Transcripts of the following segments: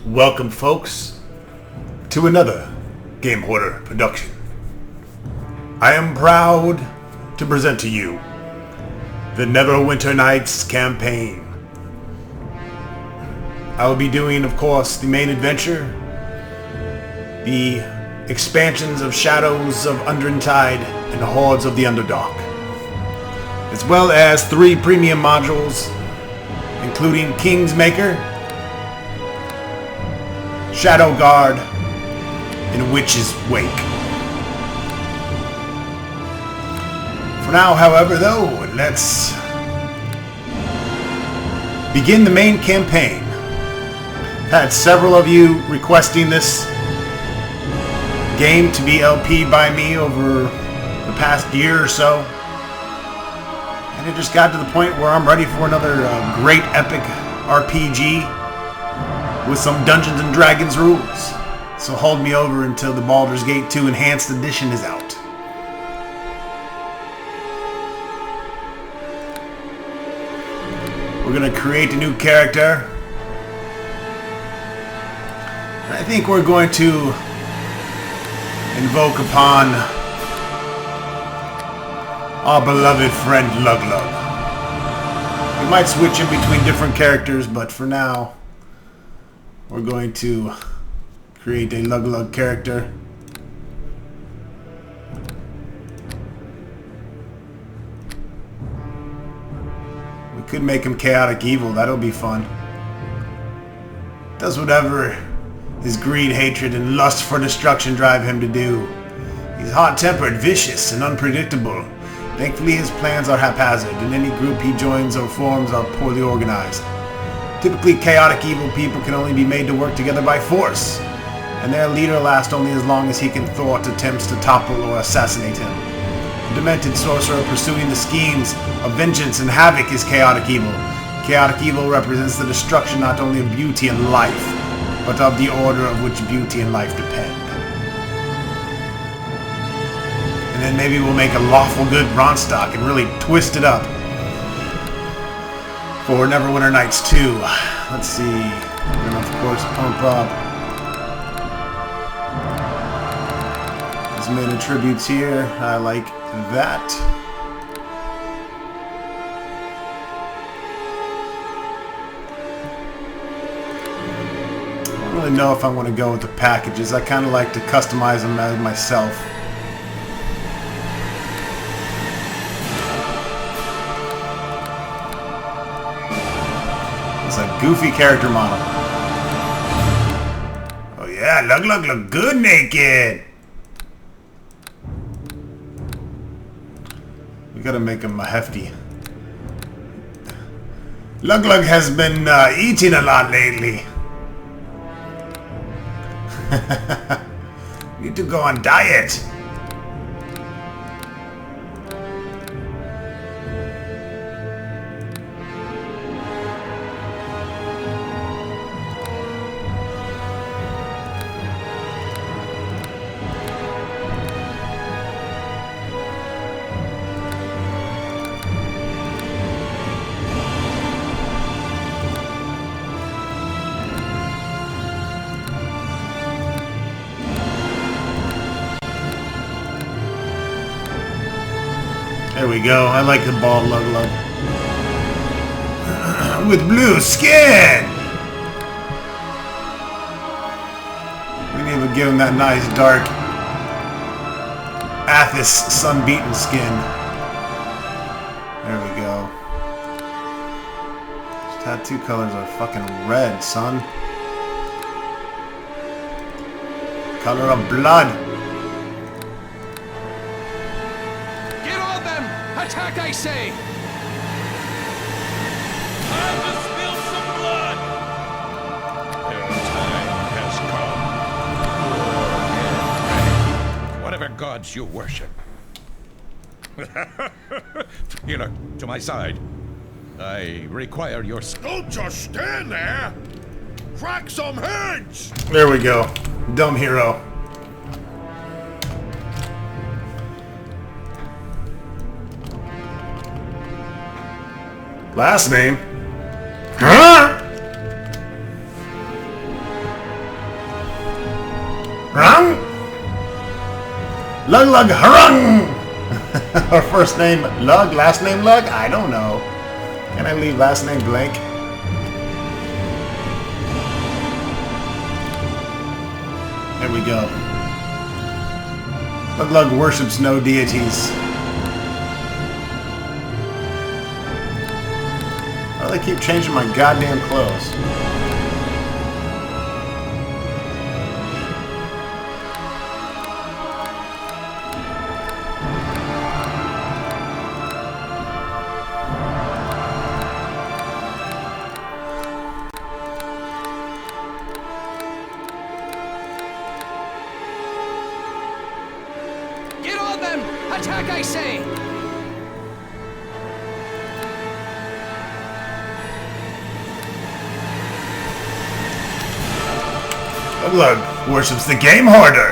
Welcome, folks, to another GameHorder production. I am proud to present to you the Neverwinter Nights campaign. I will be doing, of course, the main adventure, the expansions of Shadows of Undertide and Hordes of the Underdark, as well as 3 premium modules, including Kingsmaker, Shadow Guard, and Witch's Wake. For now, however, though, let's begin the main campaign. Had several of you requesting this game to be LP'd by me over the past year or so, and it just got to the point where I'm ready for another great epic RPG with some Dungeons and Dragons rules. So hold me over until the Baldur's Gate 2 Enhanced Edition is out. We're going to create a new character. And I think we're going to invoke upon our beloved friend Luglug. We might switch in between different characters, but for now, we're going to create a Luglug character. We could make him chaotic evil. That'll be fun. Does whatever his greed, hatred, and lust for destruction drive him to do. He's hot-tempered, vicious, and unpredictable. Thankfully, his plans are haphazard, and any group he joins or forms are poorly organized. Typically, chaotic evil people can only be made to work together by force, and their leader lasts only as long as he can thwart attempts to topple or assassinate him. The demented sorcerer pursuing the schemes of vengeance and havoc is chaotic evil. Chaotic evil represents the destruction not only of beauty and life, but of the order of which beauty and life depend. And then maybe we'll make a lawful good Bronstock and really twist it up for Neverwinter Nights 2. Let's see. We're gonna, of course, pump up his main attributes here. I like that. I don't really know if I want to go with the packages. I kind of like to customize them as myself. It's a goofy character model. Oh yeah, Luglug look good naked. We gotta make him a hefty. Luglug has been eating a lot lately. Need to go on diet. There we go. I like the bald Luglug. With blue skin! We need to give him that nice dark Athos sun-beaten skin. There we go. His tattoo colors are fucking red, son. Color of blood. Attack, I say! Time to spill some blood! Their time has come. Whatever gods you worship. Healer, to my side. I require your... Don't just stand there! Crack some heads! There we go. Dumb hero. Last name? Huh? Rung? Lug Lug Harung! Her first name Lug, last name Lug? I don't know. Can I leave last name blank? There we go. Lug Lug worships no deities. Oh, they keep changing my goddamn clothes. Get on them! Attack, I say! Lug worships the GameHorder.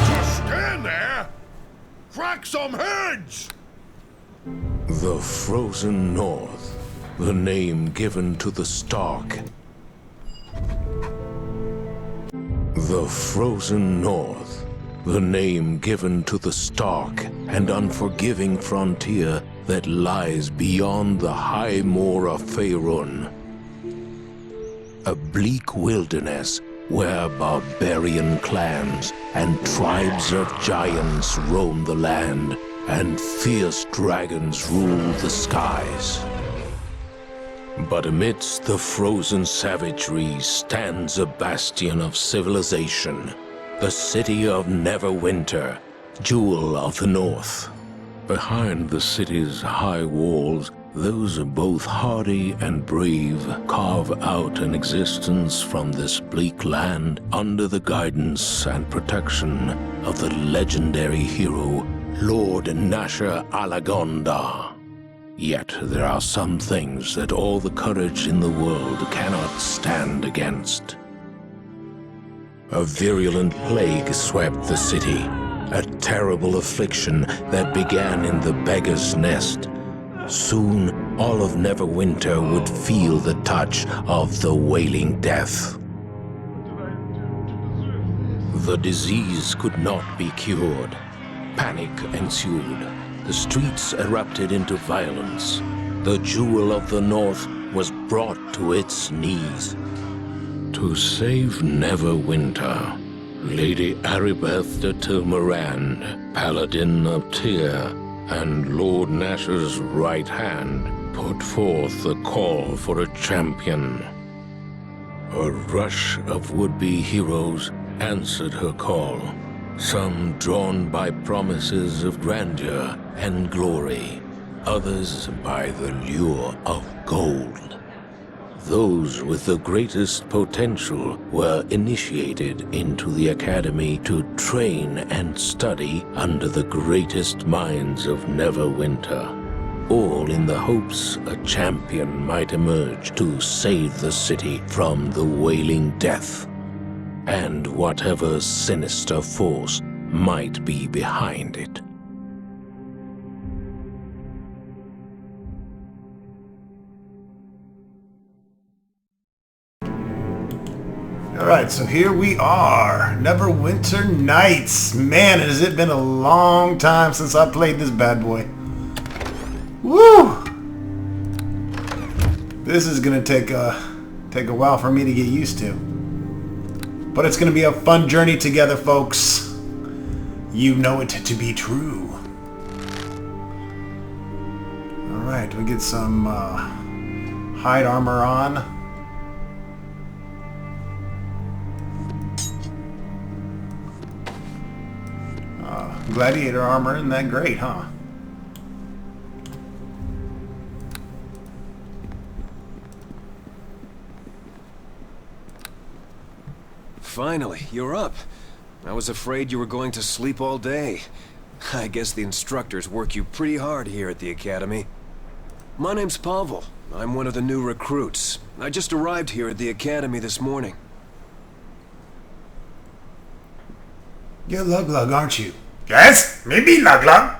Just stand there! Crack some heads! The Frozen North, the name given to the Stark. The Frozen North, the name given to the stark and unforgiving frontier that lies beyond the high moor of Faerun. A bleak wilderness where barbarian clans and tribes of giants roam the land and fierce dragons rule the skies. But amidst the frozen savagery stands a bastion of civilization, the city of Neverwinter, jewel of the north. Behind the city's high walls, those both hardy and brave carve out an existence from this bleak land under the guidance and protection of the legendary hero, Lord Nasher Alagonda. Yet there are some things that all the courage in the world cannot stand against. A virulent plague swept the city, a terrible affliction that began in the beggar's nest. Soon, all of Neverwinter would feel the touch of the wailing death. The disease could not be cured. Panic ensued. The streets erupted into violence. The jewel of the North was brought to its knees. To save Neverwinter, Lady Aribeth de Tilmarand, Paladin of Tyr, and Lord Nasher's right hand put forth the call for a champion. A rush of would-be heroes answered her call, some drawn by promises of grandeur and glory, others by the lure of gold. Those with the greatest potential were initiated into the academy to train and study under the greatest minds of Neverwinter, all in the hopes a champion might emerge to save the city from the wailing death, and whatever sinister force might be behind it. Alright, so here we are. Neverwinter Nights. Man, has it been a long time since I played this bad boy. Woo! This is gonna take a while for me to get used to. But it's gonna be a fun journey together, folks. You know it to be true. Alright, we get some hide armor on. Gladiator armor isn't that great, huh? Finally, you're up. I was afraid you were going to sleep all day. I guess the instructors work you pretty hard here at the academy. My name's Pavel. I'm one of the new recruits. I just arrived here at the academy this morning. You're Lug Lug, aren't you? Yes, maybe Lug Lug.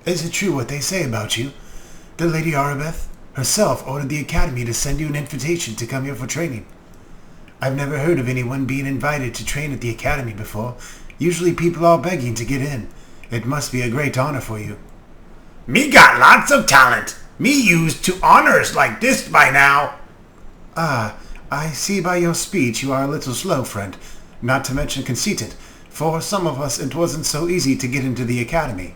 Is it true what they say about you? The Lady Aribeth? herself ordered the Academy to send you an invitation to come here for training. I've never heard of anyone being invited to train at the Academy before. Usually people are begging to get in. It must be a great honor for you. Me got lots of talent. Me used to honors like this by now. Ah, I see by your speech you are a little slow, friend. Not to mention conceited. For some of us it wasn't so easy to get into the Academy.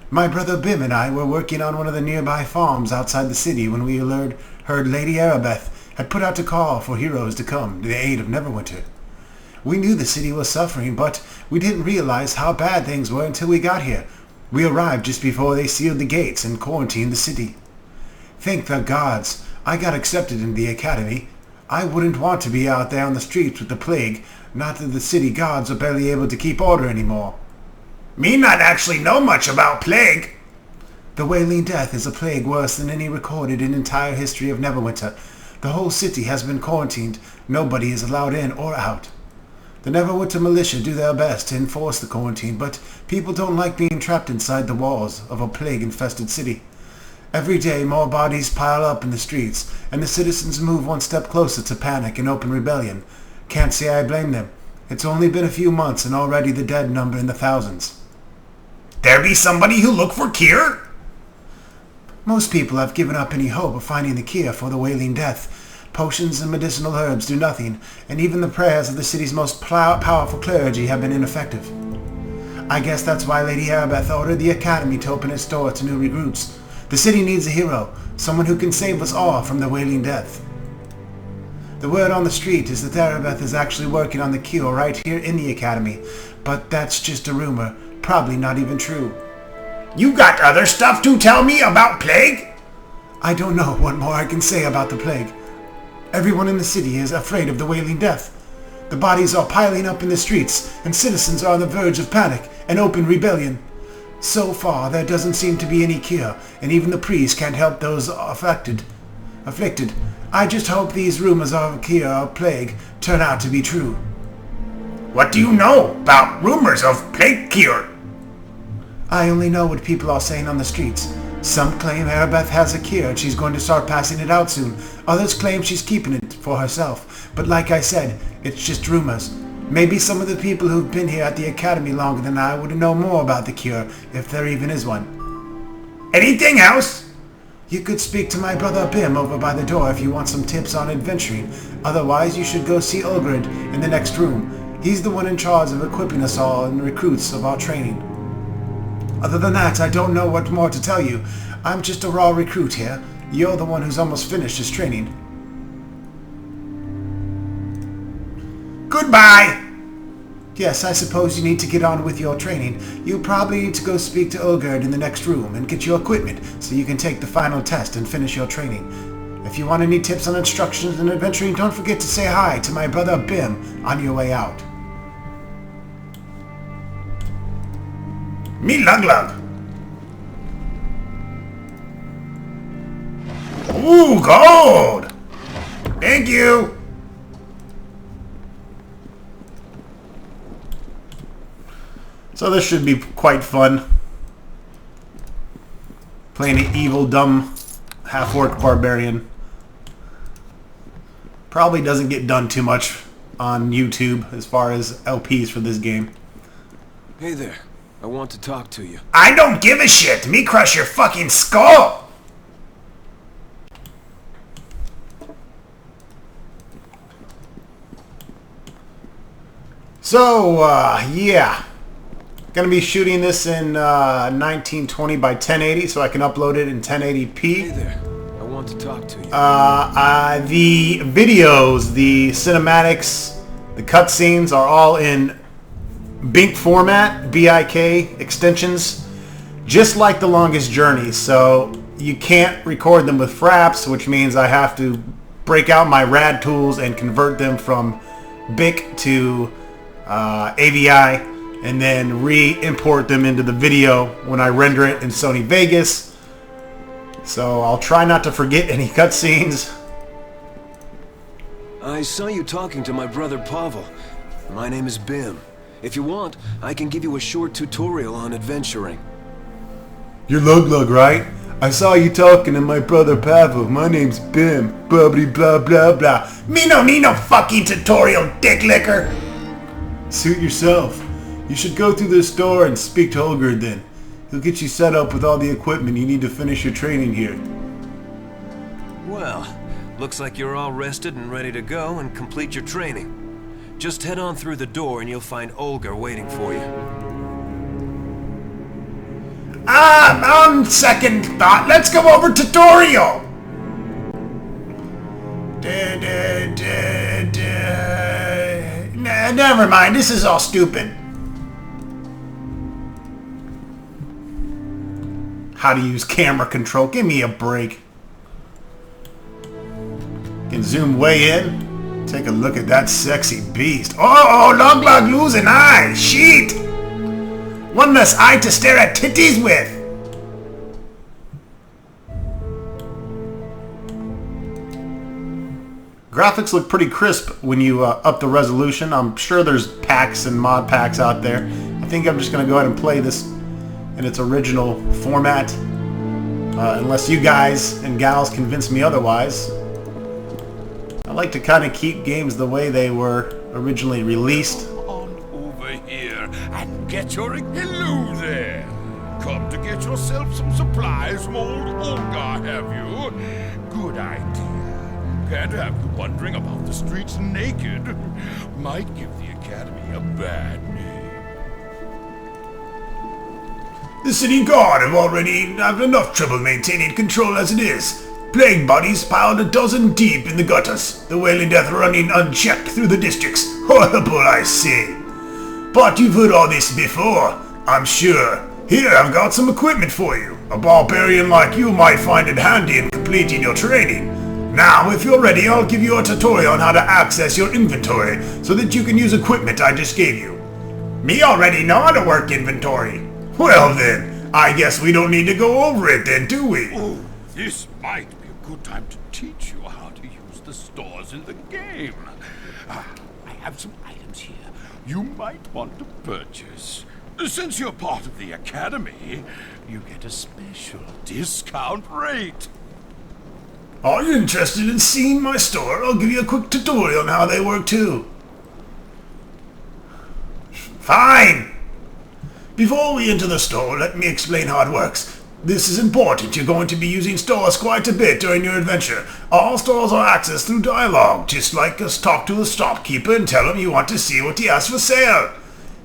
My brother Bim and I were working on one of the nearby farms outside the city when we heard Lady Arabeth had put out a call for heroes to come to the aid of Neverwinter. We knew the city was suffering, but we didn't realize how bad things were until we got here. We arrived just before they sealed the gates and quarantined the city. Thank the gods, I got accepted into the Academy. I wouldn't want to be out there on the streets with the plague, not that the city gods are barely able to keep order anymore. Me not actually know much about plague. The Wailing Death is a plague worse than any recorded in entire history of Neverwinter. The whole city has been quarantined. Nobody is allowed in or out. The Neverwinter militia do their best to enforce the quarantine, but people don't like being trapped inside the walls of a plague-infested city. Every day more bodies pile up in the streets, and the citizens move one step closer to panic and open rebellion. Can't say I blame them. It's only been a few months and already the dead number in the thousands. There be somebody who look for cure? Most people have given up any hope of finding the cure for the Wailing Death. Potions and medicinal herbs do nothing, and even the prayers of the city's most powerful clergy have been ineffective. I guess that's why Lady Arabeth ordered the Academy to open its doors to new recruits. The city needs a hero, someone who can save us all from the Wailing Death. The word on the street is that Arabeth is actually working on the cure right here in the Academy, but that's just a rumor, probably not even true. You got other stuff to tell me about plague? I don't know what more I can say about the plague. Everyone in the city is afraid of the Wailing Death. The bodies are piling up in the streets, and citizens are on the verge of panic and open rebellion. So far, there doesn't seem to be any cure, and even the priests can't help those afflicted. I just hope these rumors of a cure or plague turn out to be true. What do you know about rumors of plague cure? I only know what people are saying on the streets. Some claim Arabeth has a cure and she's going to start passing it out soon. Others claim she's keeping it for herself. But like I said, it's just rumors. Maybe some of the people who've been here at the Academy longer than I would know more about the cure, if there even is one. Anything else? You could speak to my brother Bim over by the door if you want some tips on adventuring. Otherwise, you should go see Ulgrid in the next room. He's the one in charge of equipping us all and recruits of our training. Other than that, I don't know what more to tell you. I'm just a raw recruit here. You're the one who's almost finished his training. Goodbye! Yes, I suppose you need to get on with your training. You probably need to go speak to Ulgrid in the next room and get your equipment so you can take the final test and finish your training. If you want any tips on instructions and adventuring, don't forget to say hi to my brother Bim on your way out. Me lug lug. Ooh, gold! Thank you! So this should be quite fun. Playing an evil, dumb, half-orc barbarian. Probably doesn't get done too much on YouTube as far as LPs for this game. Hey there. I want to talk to you. I don't give a shit. Me crush your fucking skull. So, yeah. Gonna be shooting this in 1920 by 1080 so I can upload it in 1080p. Hey there. I want to talk to you. The videos, the cinematics, the cutscenes are all in BINK format, BIK extensions, just like The Longest Journey. So you can't record them with fraps, which means I have to break out my rad tools and convert them from BIK to AVI, and then re-import them into the video when I render it in Sony Vegas. So I'll try not to forget any cutscenes. I saw you talking to my brother Pavel. My name is Bim. If you want, I can give you a short tutorial on adventuring. You're Lug Lug, right? I saw you talking to my brother Pavel. My name's Bim. Blah blah blah blah. Me no need no fucking tutorial, dick licker. Suit yourself. You should go through the store and speak to Holger then. He'll get you set up with all the equipment you need to finish your training here. Well, looks like you're all rested and ready to go and complete your training. Just head on through the door and you'll find Olga waiting for you. On second thought, let's go over tutorial. Never mind, this is all stupid. How to use camera control. Give me a break. Can zoom way in. Take a look at that sexy beast. Oh, log losing eye. Shit. One less eye to stare at titties with. Graphics look pretty crisp when you up the resolution. I'm sure there's packs and mod packs out there. I think I'm just going to go ahead and play this in its original format. Unless you guys and gals convince me otherwise. I like to kind of keep games the way they were originally released. On over here and get your... Hello there! Come to get yourself some supplies from old Olga, have you? Good idea. Can't have you wandering about the streets naked. Might give the Academy a bad name. The city guard have already had enough trouble maintaining control as it is. Plague bodies piled a dozen deep in the gutters. The wailing death running unchecked through the districts. Horrible, I say. But you've heard all this before, I'm sure. Here, I've got some equipment for you. A barbarian like you might find it handy in completing your training. Now, if you're ready, I'll give you a tutorial on how to access your inventory so that you can use equipment I just gave you. Me already know how to work inventory. Well then, I guess we don't need to go over it then, do we? Oh, this might be a good time to teach you how to use the stores in the game. I have some items here you might want to purchase. Since you're part of the Academy, you get a special discount rate. Are you interested in seeing my store? I'll give you a quick tutorial on how they work too. Fine! Before we enter the store, let me explain how it works. This is important. You're going to be using stores quite a bit during your adventure. All stores are accessed through dialogue, just like us talk to a shopkeeper and tell him you want to see what he has for sale.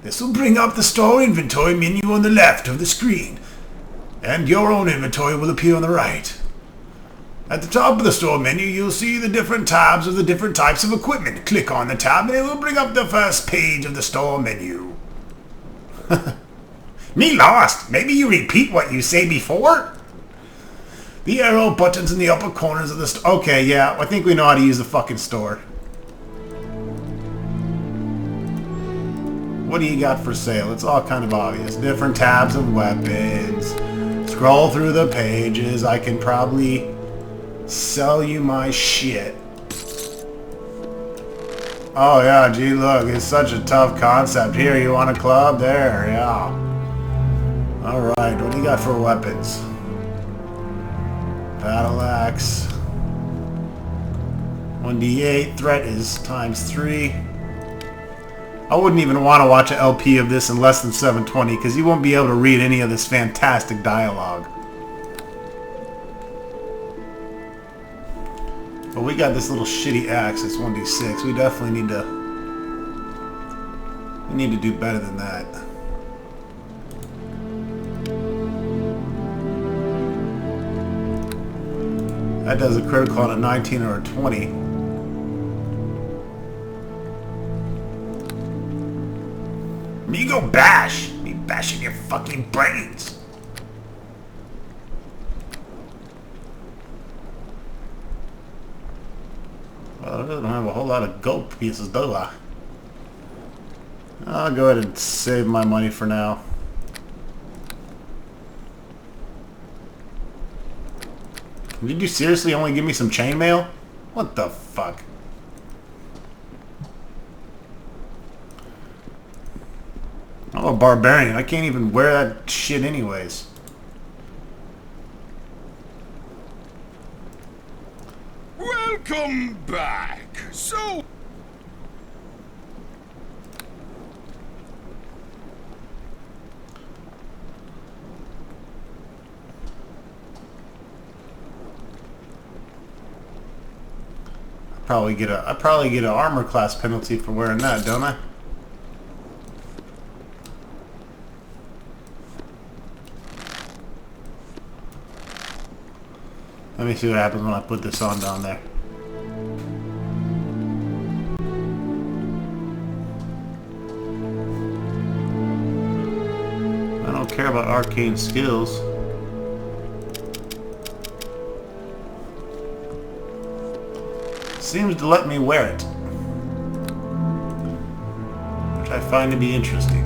This will bring up the store inventory menu on the left of the screen, and your own inventory will appear on the right. At the top of the store menu, you'll see the different tabs of the different types of equipment. Click on the tab and it will bring up the first page of the store menu. Me lost. Maybe you repeat what you say before? The arrow buttons in the upper corners of the store. Okay, yeah, I think we know how to use the fucking store. What do you got for sale? It's all kind of obvious. Different tabs of weapons. Scroll through the pages. I can probably sell you my shit. Oh yeah, gee look, it's such a tough concept. Here, you want a club? There, yeah. Alright, what do you got for weapons? Battle axe. 1d8, threat is ×3. I wouldn't even want to watch an LP of this in less than 720 because you won't be able to read any of this fantastic dialogue. But we got this little shitty axe. It's 1d6. We definitely need to... We need to do better than that. That does a critical on a 19 or a 20. Me go bash. Me bashing your fucking brains. Well, I don't have a whole lot of gold pieces, do I? I'll go ahead and save my money for now. Did you seriously only give me some chainmail? What the fuck? I'm a barbarian. I can't even wear that shit anyways. Welcome back. So... I probably get an armor class penalty for wearing that, don't I? Let me see what happens when I put this on down there. I don't care about arcane skills. Seems to let me wear it, which I find to be interesting.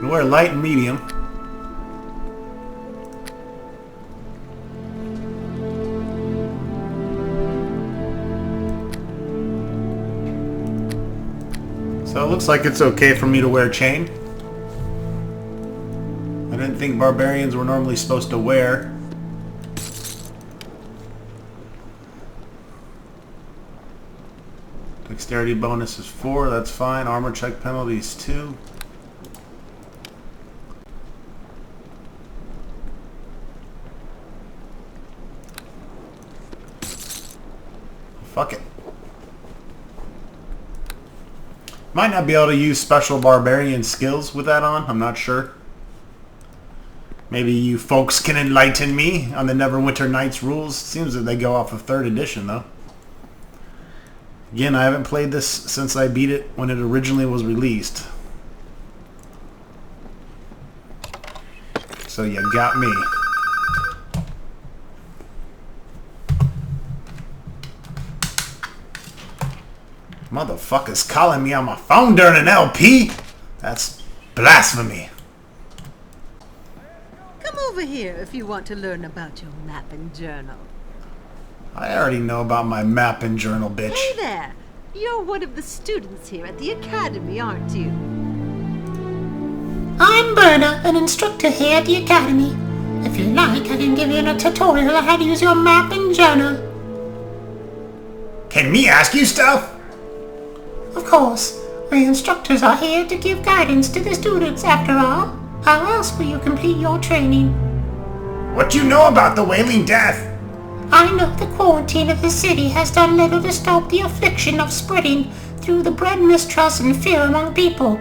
I wear light and medium. So it looks like it's okay for me to wear chain. I didn't think barbarians were normally supposed to wear. Dexterity bonus is 4, that's fine. Armor check penalty is 2. Fuck it. Might not be able to use special barbarian skills with that on. I'm not sure. Maybe you folks can enlighten me on the Neverwinter Nights rules. Seems that they go off of 3rd edition though. Again, I haven't played this since I beat it when it originally was released. So you got me. Motherfuckers calling me on my phone during an LP? That's blasphemy. Come over here if you want to learn about your map and journal. I already know about my map and journal, bitch. Hey there! You're one of the students here at the academy, aren't you? I'm Berna, an instructor here at the academy. If you like, I can give you a tutorial on how to use your map and journal. Can me ask you stuff? Of course, we instructors are here to give guidance to the students after all. How else will you complete your training? What you know about the Wailing Death? I know the quarantine of the city has done little to stop the affliction of spreading through the bred mistrust and fear among people.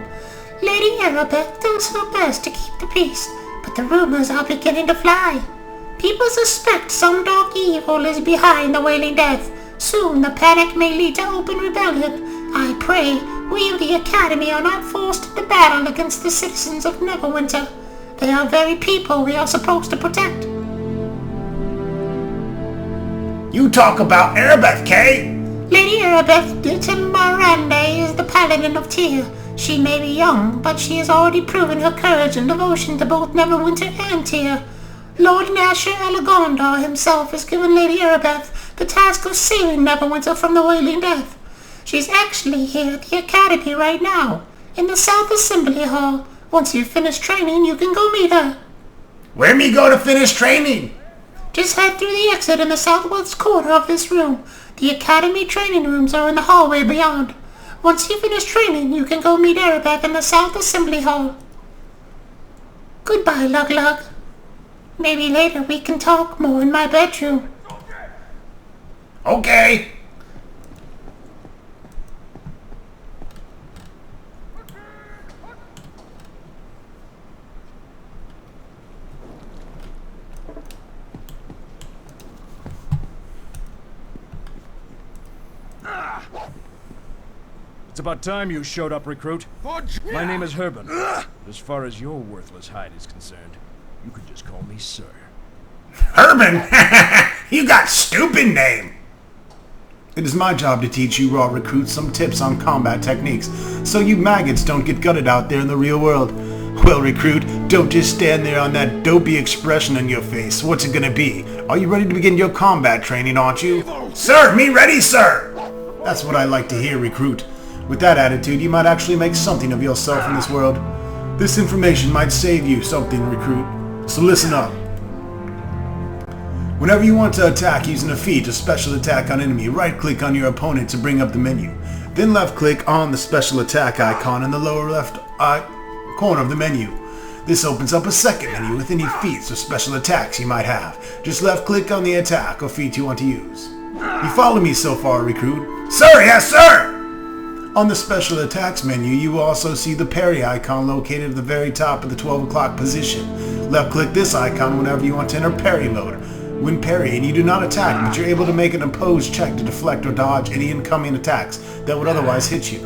Lady Arabeth does her best to keep the peace, but the rumors are beginning to fly. People suspect some dark evil is behind the Wailing Death. Soon the panic may lead to open rebellion. I pray we of the Academy are not forced into battle against the citizens of Neverwinter. They are very people we are supposed to protect. You talk about Arabeth, Kay? Lady Arabeth de Timbarande is the paladin of Tyr. She may be young, but she has already proven her courage and devotion to both Neverwinter and Tyr. Lord Nasher Elagondar himself has given Lady Arabeth the task of saving Neverwinter from the Wailing Death. She's actually here at the Academy right now, in the South Assembly Hall. Once you've finished training, you can go meet her. Where me go to finish training? Just head through the exit in the southwest corner of this room. The Academy training rooms are in the hallway beyond. Once you finish training, you can go meet Arabeth in the South Assembly Hall. Goodbye, Lug-Lug. Maybe later we can talk more in my bedroom. Okay. It's about time you showed up, recruit. My name is Herben. As far as your worthless hide is concerned, you could just call me Sir. Herman? You got stupid name. It is my job to teach you raw recruits some tips on combat techniques, so you maggots don't get gutted out there in the real world. Well, recruit, don't just stand there on that dopey expression on your face. What's it gonna be? Are you ready to begin your combat training, aren't you? Sir, me ready, sir! That's what I like to hear, recruit. With that attitude, you might actually make something of yourself in this world. This information might save you something, recruit. So listen up. Whenever you want to attack using a feat or special attack on enemy, right-click on your opponent to bring up the menu. Then left-click on the special attack icon in the lower left corner of the menu. This opens up a second menu with any feats or special attacks you might have. Just left-click on the attack or feat you want to use. You follow me so far, recruit? Sir, yes, sir! On the special attacks menu, you will also see the parry icon located at the very top of the 12 o'clock position. Left-click this icon whenever you want to enter parry mode. When parrying, you do not attack, but you're able to make an opposed check to deflect or dodge any incoming attacks that would otherwise hit you.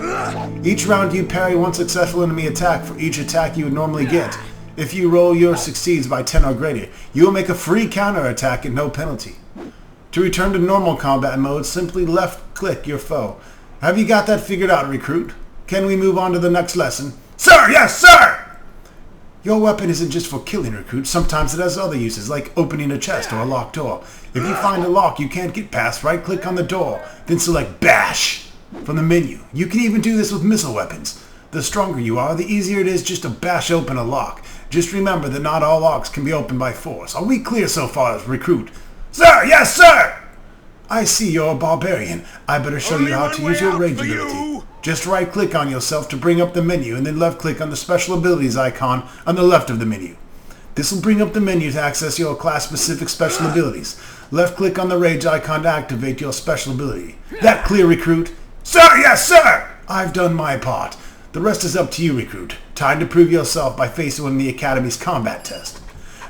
Each round you parry one successful enemy attack for each attack you would normally get. If you roll your succeeds by 10 or greater, you will make a free counter attack at no penalty. To return to normal combat mode, simply left-click your foe. Have you got that figured out, recruit? Can we move on to the next lesson? Sir, yes, sir! Your weapon isn't just for killing recruits. Sometimes it has other uses, like opening a chest or a locked door. If you find a lock you can't get past, right-click on the door, then select Bash from the menu. You can even do this with missile weapons. The stronger you are, the easier it is just to bash open a lock. Just remember that not all locks can be opened by force. Are we clear so far, recruit? Sir, yes, sir! I see you're a barbarian. I better show you how to use your rage ability. Just right-click on yourself to bring up the menu, and then left-click on the special abilities icon on the left of the menu. This will bring up the menu to access your class-specific special abilities. Left-click on the rage icon to activate your special ability. That clear, recruit? Sir, yes, sir! I've done my part. The rest is up to you, recruit. Time to prove yourself by facing one of the Academy's combat tests.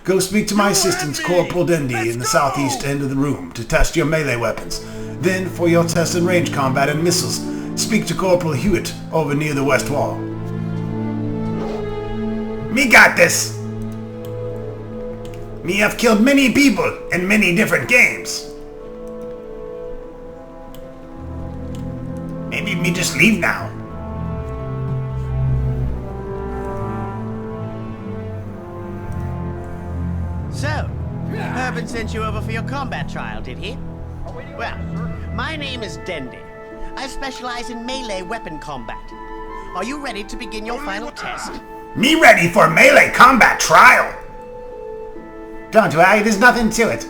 Go speak to my assistant, Corporal Dendy, in the southeast end of the room to test your melee weapons. Then, for your test in range combat and missiles, speak to Corporal Hewitt over near the west wall. Me got this. Me have killed many people in many different games. Maybe me just leave now. So, Herbert sent you over for your combat trial, did he? Well, my name is Dendy. I specialize in melee weapon combat. Are you ready to begin your final test? Me ready for melee combat trial. Don't worry, there's nothing to it.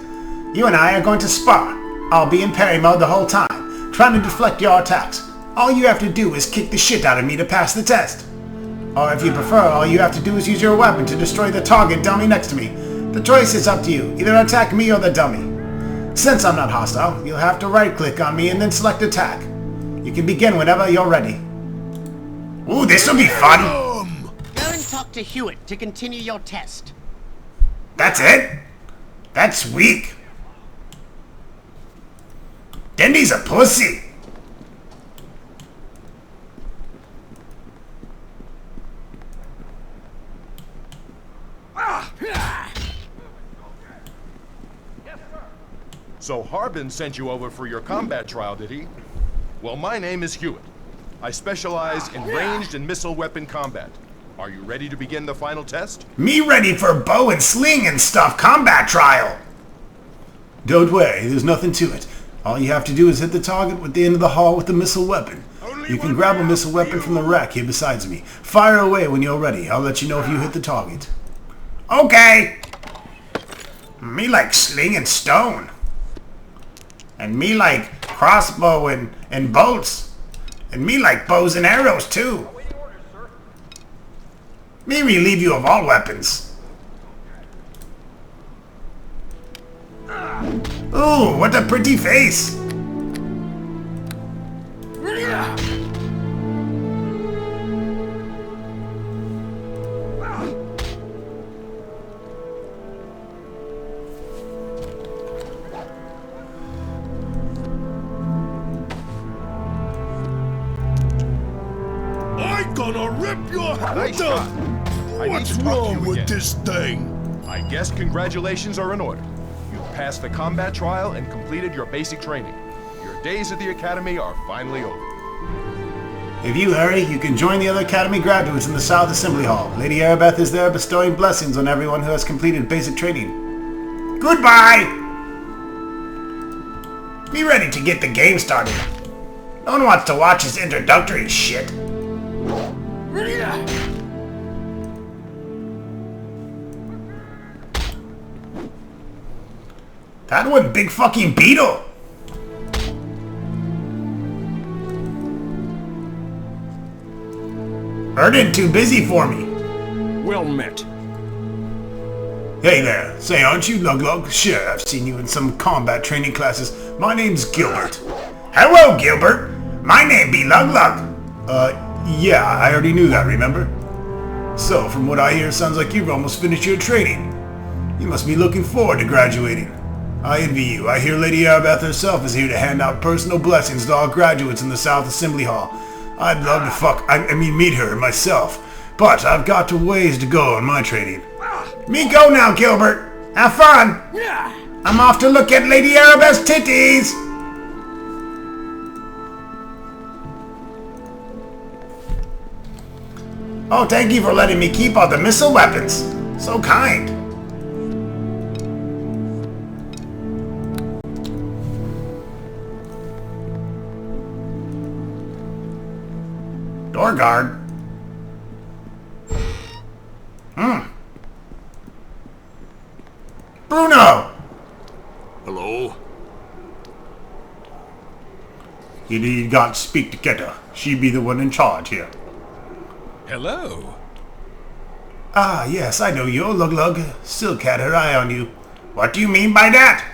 You and I are going to spar. I'll be in parry mode the whole time, trying to deflect your attacks. All you have to do is kick the shit out of me to pass the test. Or if you prefer, all you have to do is use your weapon to destroy the target dummy next to me. The choice is up to you. Either attack me or the dummy. Since I'm not hostile, you'll have to right-click on me and then select attack. You can begin whenever you're ready. Ooh, this'll be fun! Go and talk to Hewitt to continue your test. That's it? That's weak. Dendy's a pussy. So Harbin sent you over for your combat trial, did he? Well, my name is Hewitt. I specialize in ranged and missile weapon combat. Are you ready to begin the final test? Me ready for bow and sling and stuff combat trial. Don't worry, there's nothing to it. All you have to do is hit the target at the end of the hall with the missile weapon. You can grab a missile weapon from the rack here beside me. Fire away when you're ready. I'll let you know if you hit the target. Okay. Me like sling and stone. And me like crossbow and bolts. And me like bows and arrows too. Me relieve you of all weapons. Ooh, what a pretty face. I'm gonna rip your head Nice off! shot. I need What's to talk to wrong you with again. this thing? I guess congratulations are in order. You've passed the combat trial and completed your basic training. You're days at the Academy are finally over. If you hurry, you can join the other Academy graduates in the South Assembly Hall. Lady Arabeth is there bestowing blessings on everyone who has completed basic training. Goodbye! Be ready to get the game started. No one wants to watch his introductory shit. That one big fucking beetle! Erden too busy for me. Well met. Hey there. Say, aren't you Lug-Lug? Sure, I've seen you in some combat training classes. My name's Gilbert. Hello, Gilbert. My name be Lug-Lug. Yeah, I already knew that, remember? So, from what I hear, sounds like you've almost finished your training. You must be looking forward to graduating. I envy you. I hear Lady Arabeth herself is here to hand out personal blessings to all graduates in the South Assembly Hall. I'd love to meet her myself. But I've got a ways to go on my training. Me go now, Gilbert. Have fun. I'm off to look at Lady Arabeth's titties. Oh, thank you for letting me keep all the missile weapons. So kind. Door guard. Bruno! Hello? You need got to speak to Keta. She be the one in charge here. Hello? Ah, yes, I know you, Lug-Lug. Silk had her eye on you. What do you mean by that?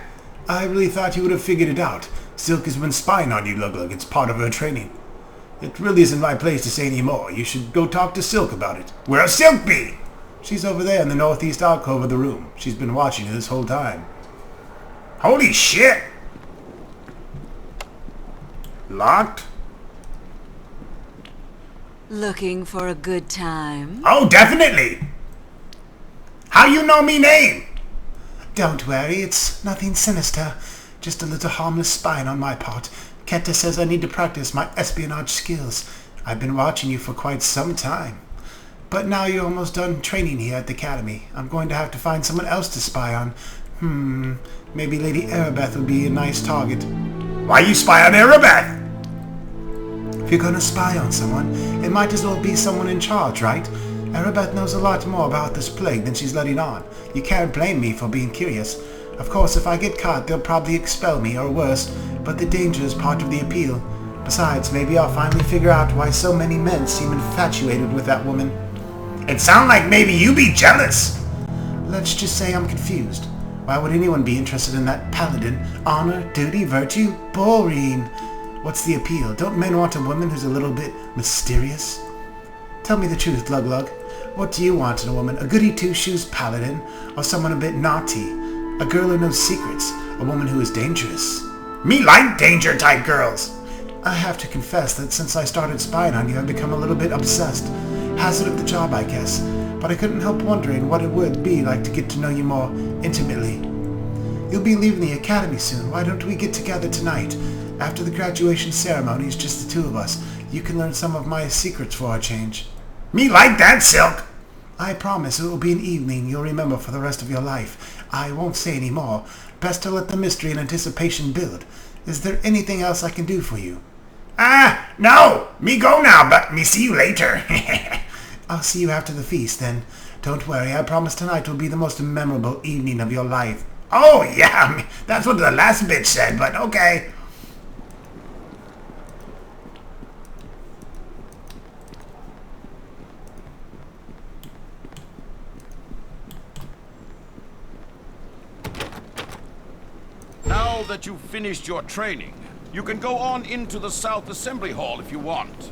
I really thought you would have figured it out. Silk has been spying on you, Lug-Lug. It's part of her training. It really isn't my place to say any more. You should go talk to Silk about it. Where's Silk be? She's over there in the northeast alcove of the room. She's been watching you this whole time. Holy shit! Locked? Looking for a good time? Oh, definitely! How you know me name? Don't worry, it's nothing sinister. Just a little harmless spying on my part. Keta says I need to practice my espionage skills. I've been watching you for quite some time. But now you're almost done training here at the Academy. I'm going to have to find someone else to spy on. Maybe Lady Arabeth would be a nice target. Why you spy on Arabeth? If you're going to spy on someone, it might as well be someone in charge, right? Arabeth knows a lot more about this plague than she's letting on. You can't blame me for being curious. Of course, if I get caught, they'll probably expel me, or worse, but the danger is part of the appeal. Besides, maybe I'll finally figure out why so many men seem infatuated with that woman. It sounds like maybe you be jealous. Let's just say I'm confused. Why would anyone be interested in that paladin? Honor, duty, virtue? Boring. What's the appeal? Don't men want a woman who's a little bit mysterious? Tell me the truth, Lug-Lug. What do you want in a woman? A goody two-shoes paladin? Or someone a bit naughty? A girl who knows secrets? A woman who is dangerous? Me like danger-type girls. I have to confess that since I started spying on you, I've become a little bit obsessed. Hazard of the job, I guess. But I couldn't help wondering what it would be like to get to know you more intimately. You'll be leaving the academy soon. Why don't we get together tonight? After the graduation ceremony, it's just the two of us. You can learn some of my secrets for a change. Me like that, Silk. I promise it will be an evening you'll remember for the rest of your life. I won't say any more. Best to let the mystery and anticipation build. Is there anything else I can do for you? No. Me go now, but me see you later. I'll see you after the feast, then. Don't worry, I promise tonight will be the most memorable evening of your life. Oh, yeah, that's what the last bitch said, but okay. Now that you've finished your training, you can go on into the South Assembly Hall if you want.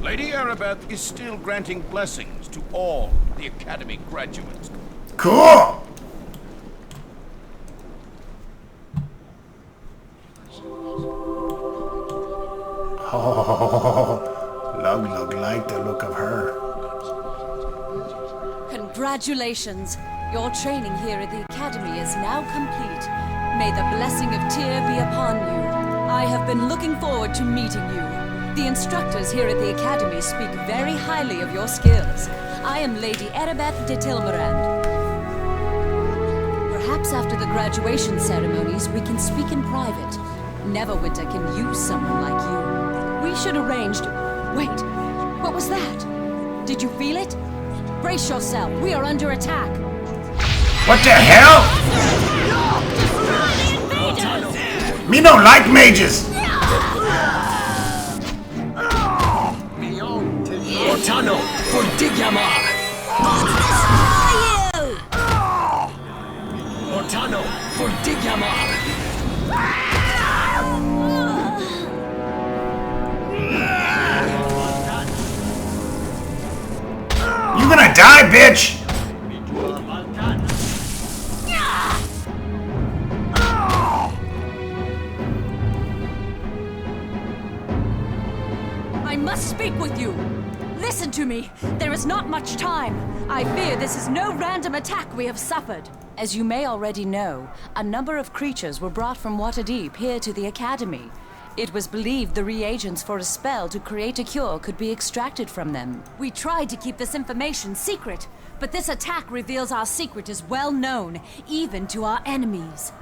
Lady Arabeth is still granting blessings to all the Academy graduates. Cool! Oh, Lug-Lug liked the look of her. Congratulations! Your training here at the Academy is now complete. May the blessing of Tyr be upon you. I have been looking forward to meeting you. The instructors here at the Academy speak very highly of your skills. I am Lady Erebeth de Tilmerand. Perhaps after the graduation ceremonies, we can speak in private. Neverwinter can use someone like you. We should arrange to... Wait, what was that? Did you feel it? Brace yourself, we are under attack. What the hell? Me don't like mages! Otano for Digyamar! Otano for Digyamar! You gonna die, bitch! I must speak with you. Listen to me. There is not much time. I fear this is no random attack we have suffered. As you may already know, a number of creatures were brought from Waterdeep here to the Academy. It was believed the reagents for a spell to create a cure could be extracted from them. We tried to keep this information secret, but this attack reveals our secret is well known, even to our enemies.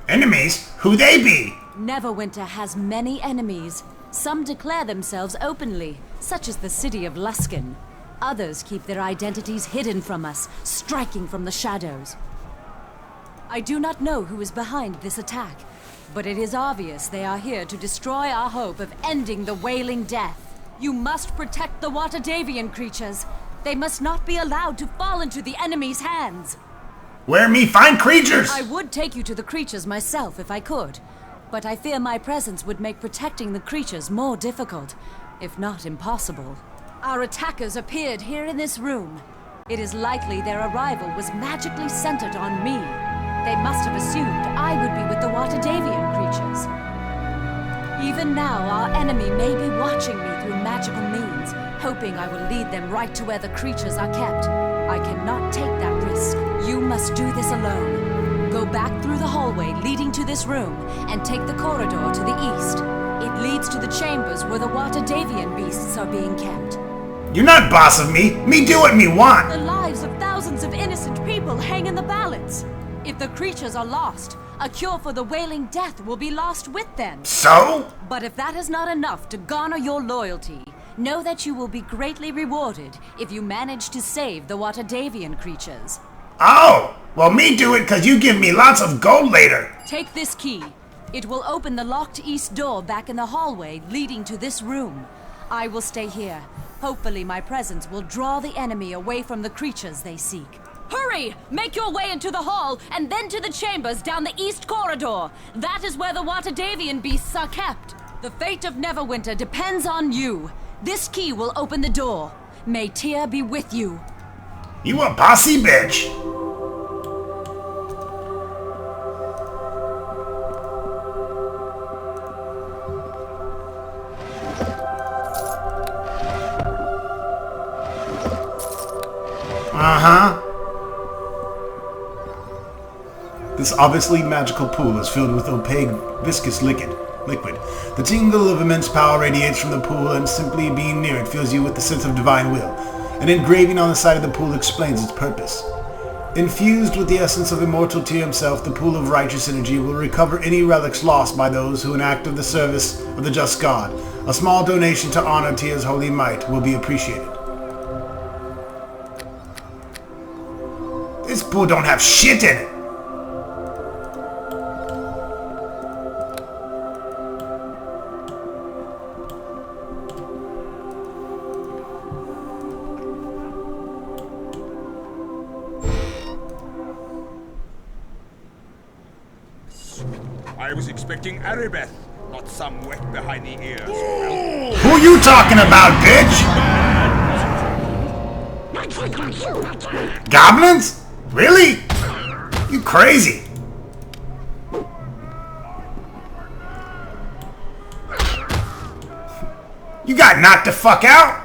Enemies? Who they be? Neverwinter has many enemies. Some declare themselves openly, such as the city of Luskan. Others keep their identities hidden from us, striking from the shadows. I do not know who is behind this attack, but it is obvious they are here to destroy our hope of ending the Wailing Death. You must protect the Waterdavian creatures. They must not be allowed to fall into the enemy's hands. Where me find creatures? I would take you to the creatures myself if I could, but I fear my presence would make protecting the creatures more difficult, if not impossible. Our attackers appeared here in this room. It is likely their arrival was magically centered on me. They must have assumed I would be with the Waterdavian creatures. Even now, our enemy may be watching me through magical means, hoping I will lead them right to where the creatures are kept. I cannot take that risk. You must do this alone. Go back through the hallway leading to this room, and take the corridor to the east. It leads to the chambers where the Waterdavian beasts are being kept. You're not boss of me. Me do what me want. The lives of thousands of innocent people hang in the balance. If the creatures are lost, a cure for the Wailing Death will be lost with them. So? But if that is not enough to garner your loyalty, know that you will be greatly rewarded if you manage to save the Waterdavian creatures. Oh! Well, me do it because you give me lots of gold later. Take this key. It will open the locked east door back in the hallway leading to this room. I will stay here. Hopefully my presence will draw the enemy away from the creatures they seek. Hurry! Make your way into the hall, and then to the chambers down the east corridor. That is where the Waterdavian beasts are kept. The fate of Neverwinter depends on you. This key will open the door. May Tyr be with you. You a bossy bitch. Uh-huh. This obviously magical pool is filled with opaque, viscous liquid. The tingle of immense power radiates from the pool, and simply being near it fills you with the sense of divine will. An engraving on the side of the pool explains its purpose. Infused with the essence of immortal Tyr himself, the pool of righteous energy will recover any relics lost by those who, in act of the service of the just God, a small donation to honor Tyr's holy might, will be appreciated. This pool don't have shit in it. I was expecting Erebeth, not some wet behind the ears. Who you talking about, bitch? Goblins? Really? You crazy. You got knocked the fuck out?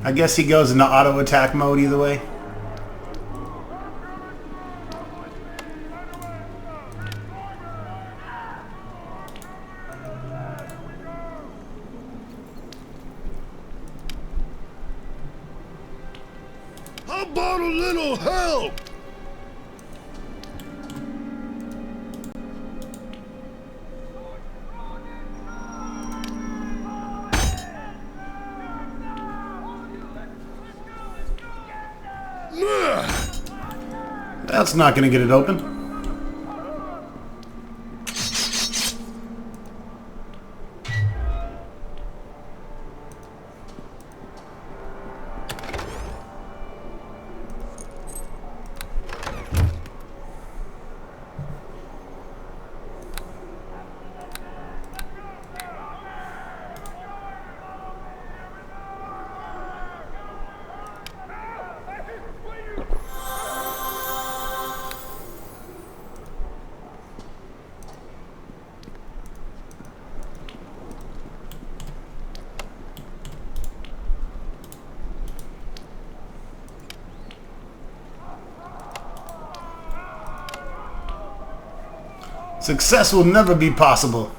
I guess he goes into auto attack mode either way. How about a little help? That's not going to get it open. Success will never be possible.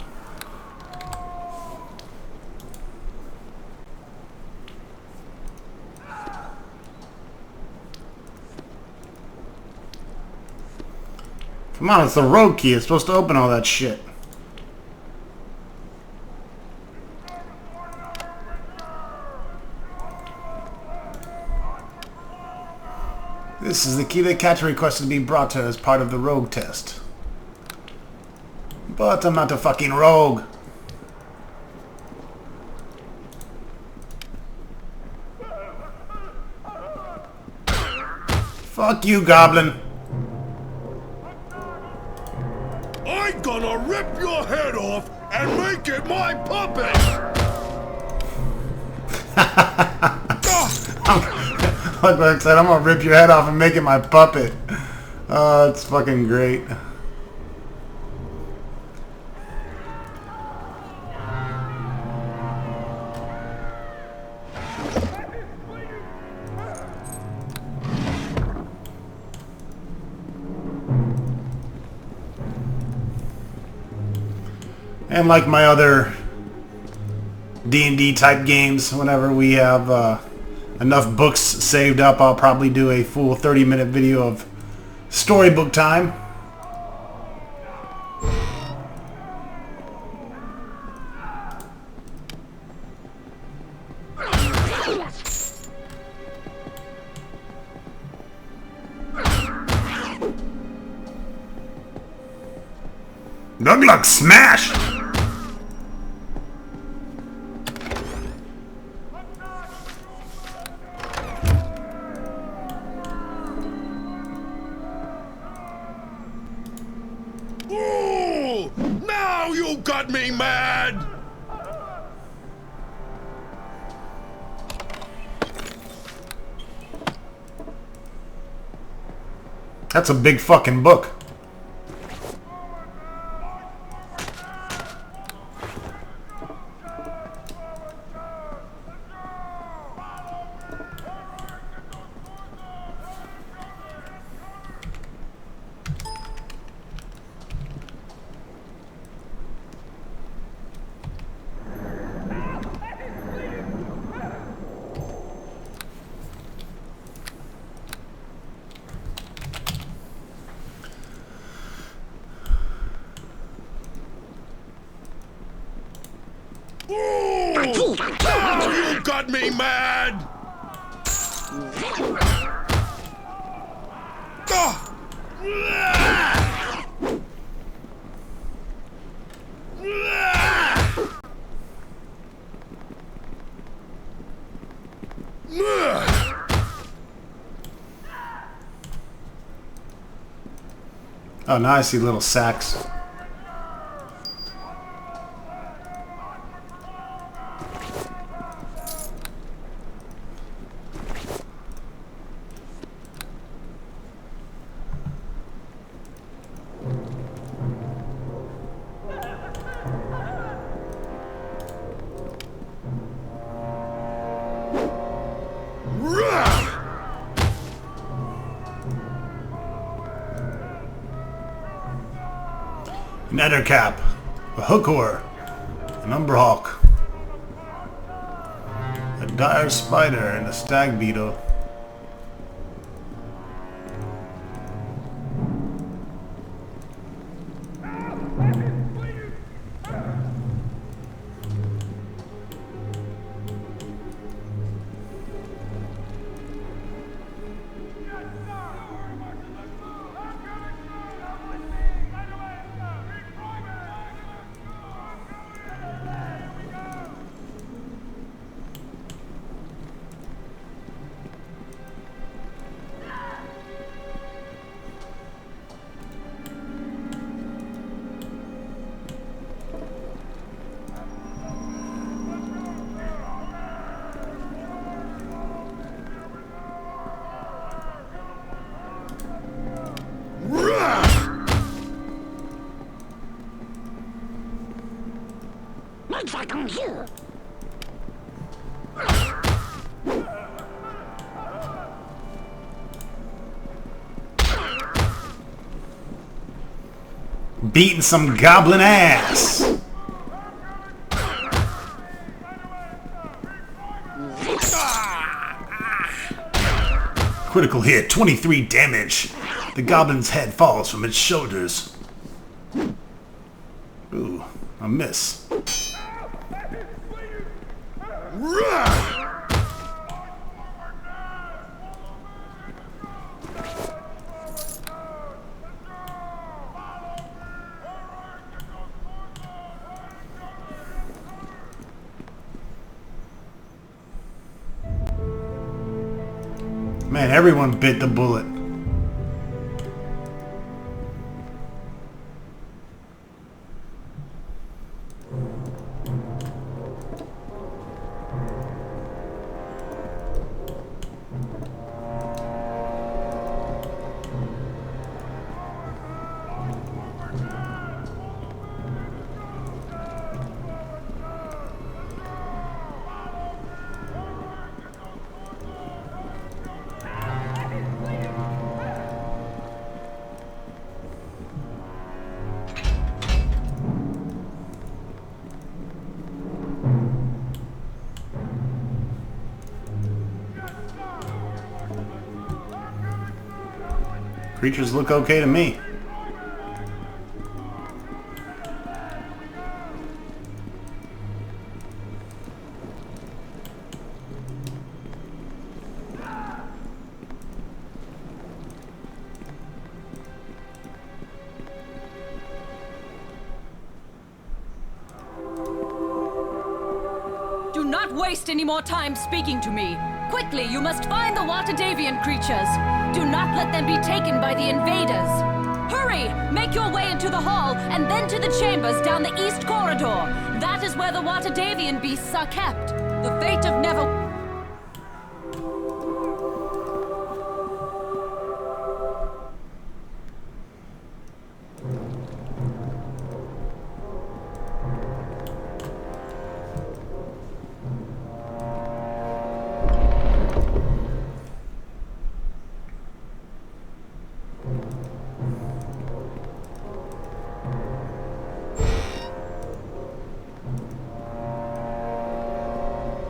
Come on, it's the road key. It's supposed to open all that shit. This is the key that Catcher requested to be brought to as part of the rogue test. But I'm not a fucking rogue. Fuck you, Goblin. I'm gonna rip your head off and make it my puppet! Like I said, I'm gonna rip your head off and make it my puppet. Oh, it's fucking great. And like my other D&D type games, whenever we have enough books saved up, I'll probably do a full 30-minute video of storybook time. Good luck, smash! Ooh, now you got me mad! That's a big fucking book. Ooh, now you got me mad! Oh, now I see little sacks. nethercap, a hookor, an umberhawk, a dire spider, and a stag beetle. Beating some goblin ass. Critical hit, 23 damage. The goblin's head falls from its shoulders. Ooh, a miss. Man, everyone bit the bullet. Creatures look okay to me. Do not waste any more time speaking to me. Quickly, you must find the Watadavian creatures. Do not let them be taken by the invaders. Hurry! Make your way into the hall and then to the chambers down the east corridor. That is where the Watadavian beasts are kept. The fate of Neverwinter.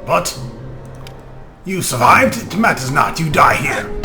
But you survived? It matters not, you die here.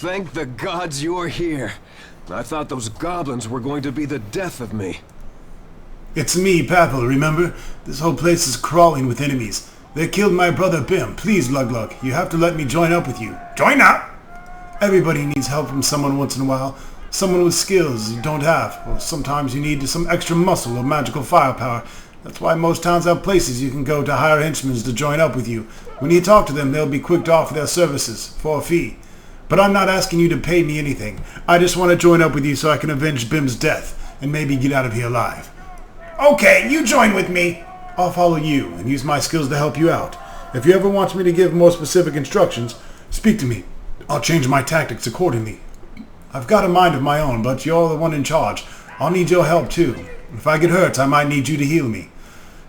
Thank the gods you're here. I thought those goblins were going to be the death of me. It's me, Pavel, remember? This whole place is crawling with enemies. They killed my brother Bim. Please, Lug-Lug, you have to let me join up with you. Join up? Everybody needs help from someone once in a while. Someone with skills you don't have, or sometimes you need some extra muscle or magical firepower. That's why most towns have places you can go to hire henchmen to join up with you. When you talk to them, they'll be quick to offer their services for a fee. But I'm not asking you to pay me anything. I just want to join up with you so I can avenge Bim's death and maybe get out of here alive. Okay, you join with me. I'll follow you and use my skills to help you out. If you ever want me to give more specific instructions, speak to me. I'll change my tactics accordingly. I've got a mind of my own, but you're the one in charge. I'll need your help too. If I get hurt, I might need you to heal me.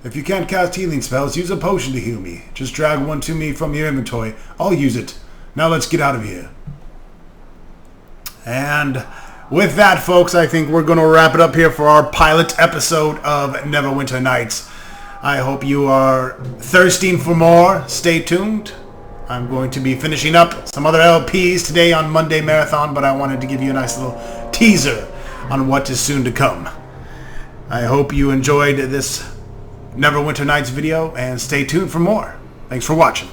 If you can't cast healing spells, use a potion to heal me. Just drag one to me from your inventory. I'll use it. Now let's get out of here. And with that, folks, I think we're going to wrap it up here for our pilot episode of Neverwinter Nights. I hope you are thirsting for more. Stay tuned. I'm going to be finishing up some other LPs today on Monday Marathon, but I wanted to give you a nice little teaser on what is soon to come. I hope you enjoyed this Neverwinter Nights video, and stay tuned for more. Thanks for watching.